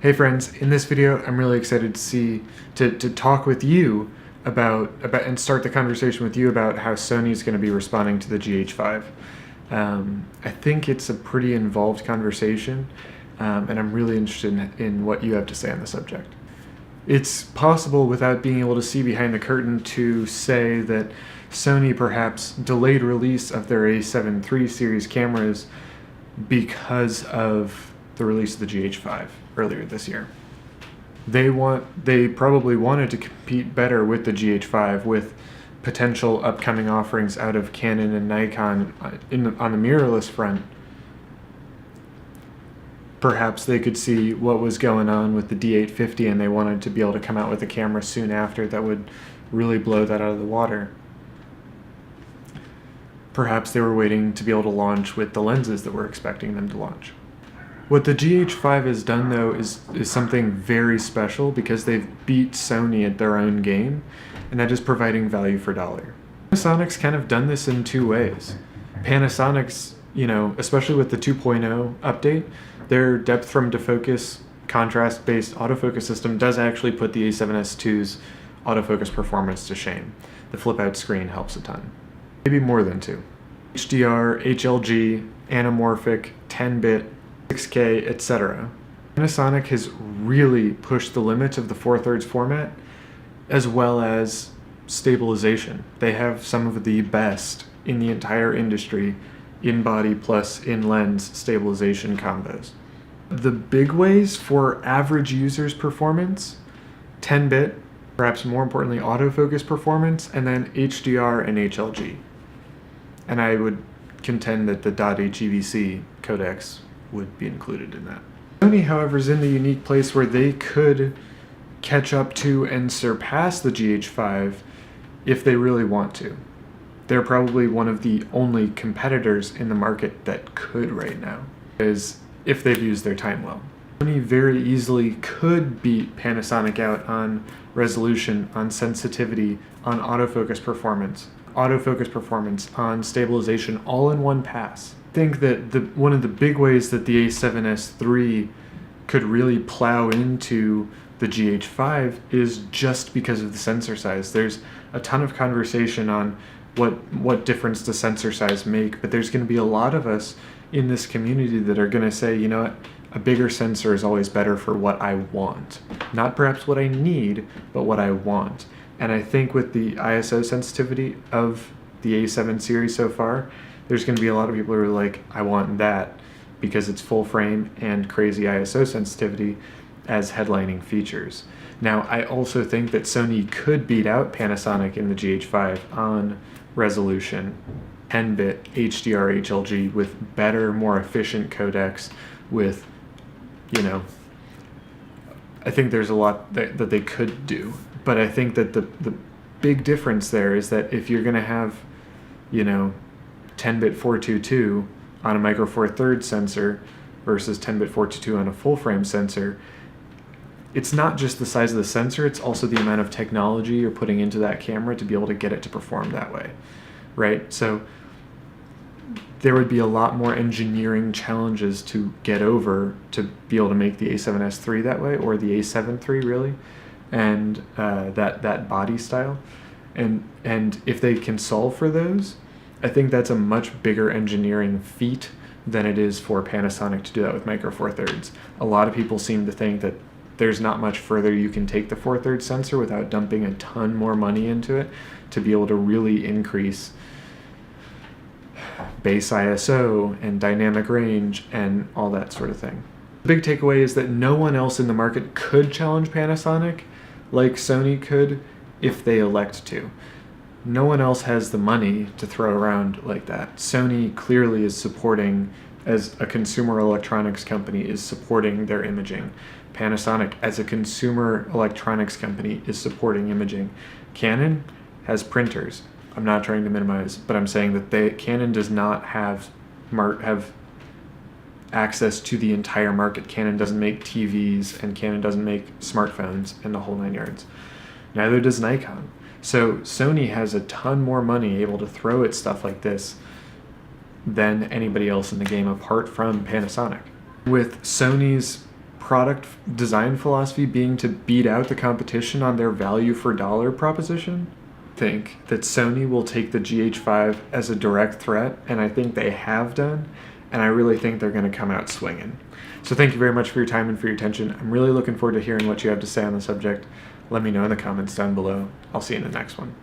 Hey friends, in this video I'm really excited to talk with you about and start the conversation with you about how Sony's going to be responding to the GH5. I think it's a pretty involved conversation, and I'm really interested in what you have to say on the subject. It's possible, without being able to see behind the curtain, to say that Sony perhaps delayed release of their A7 III series cameras because of the release of the GH5 earlier this year. They probably wanted to compete better with the GH5, with potential upcoming offerings out of Canon and Nikon on the mirrorless front. Perhaps they could see what was going on with the D850 and they wanted to be able to come out with a camera soon after that would really blow that out of the water. Perhaps they were waiting to be able to launch with the lenses that we're expecting them to launch. What the GH5 has done, though, is something very special, because they've beat Sony at their own game, and that is providing value for dollar. Panasonic's kind of done this in two ways. Panasonic's, especially with the 2.0 update, their depth from defocus contrast-based autofocus system does actually put the A7S II's autofocus performance to shame. The flip-out screen helps a ton. Maybe more than two. HDR, HLG, anamorphic, 10-bit, 6K, etc. Panasonic has really pushed the limits of the 4/3 format, as well as stabilization. They have some of the best in the entire industry in-body plus in-lens stabilization combos. The big ways for average users' performance: 10-bit, perhaps more importantly autofocus performance, and then HDR and HLG. And I would contend that the .HEVC codecs would be included in that. Sony, however, is in the unique place where they could catch up to and surpass the GH5 if they really want to. They're probably one of the only competitors in the market that could right now, is if they've used their time well. Sony very easily could beat Panasonic out on resolution, on sensitivity, on autofocus performance, on stabilization, all in one pass. I think that one of the big ways that the A7S III could really plow into the GH5 is just because of the sensor size. There's a ton of conversation on what difference does sensor size make, but there's going to be a lot of us in this community that are going to say, you know what, a bigger sensor is always better for what I want. Not perhaps what I need, but what I want. And I think with the ISO sensitivity of the A7 series so far, there's going to be a lot of people who are like, I want that, because it's full frame and crazy ISO sensitivity as headlining features. Now, I also think that Sony could beat out Panasonic in the GH5 on resolution, 10-bit HDR HLG, with better, more efficient codecs, with, I think there's a lot that they could do. But I think that the big difference there is that if you're going to have, 10-bit 422 on a micro four thirds sensor versus 10-bit 422 on a full frame sensor, it's not just the size of the sensor, it's also the amount of technology you're putting into that camera to be able to get it to perform that way, right? So there would be a lot more engineering challenges to get over to be able to make the A7S III that way, or the A7 III really, and that body style. And if they can solve for those, I think that's a much bigger engineering feat than it is for Panasonic to do that with micro four thirds. A lot of people seem to think that there's not much further you can take the 4/3 sensor without dumping a ton more money into it to be able to really increase base ISO and dynamic range and all that sort of thing. The big takeaway is that no one else in the market could challenge Panasonic like Sony could if they elect to. No one else has the money to throw around like that. Sony clearly is supporting, as a consumer electronics company, is supporting their imaging. Panasonic, as a consumer electronics company, is supporting imaging. Canon has printers. I'm not trying to minimize, but I'm saying that Canon does not have access to the entire market. Canon doesn't make TVs, and Canon doesn't make smartphones, and the whole 9 yards. Neither does Nikon. So Sony has a ton more money able to throw at stuff like this than anybody else in the game apart from Panasonic. With Sony's product design philosophy being to beat out the competition on their value for dollar proposition. I think that Sony will take the GH5 as a direct threat, and I think they have done, and I really think they're going to come out swinging. So thank you very much for your time and for your attention. I'm really looking forward to hearing what you have to say on the subject. Let me know in the comments down below. I'll see you in the next one.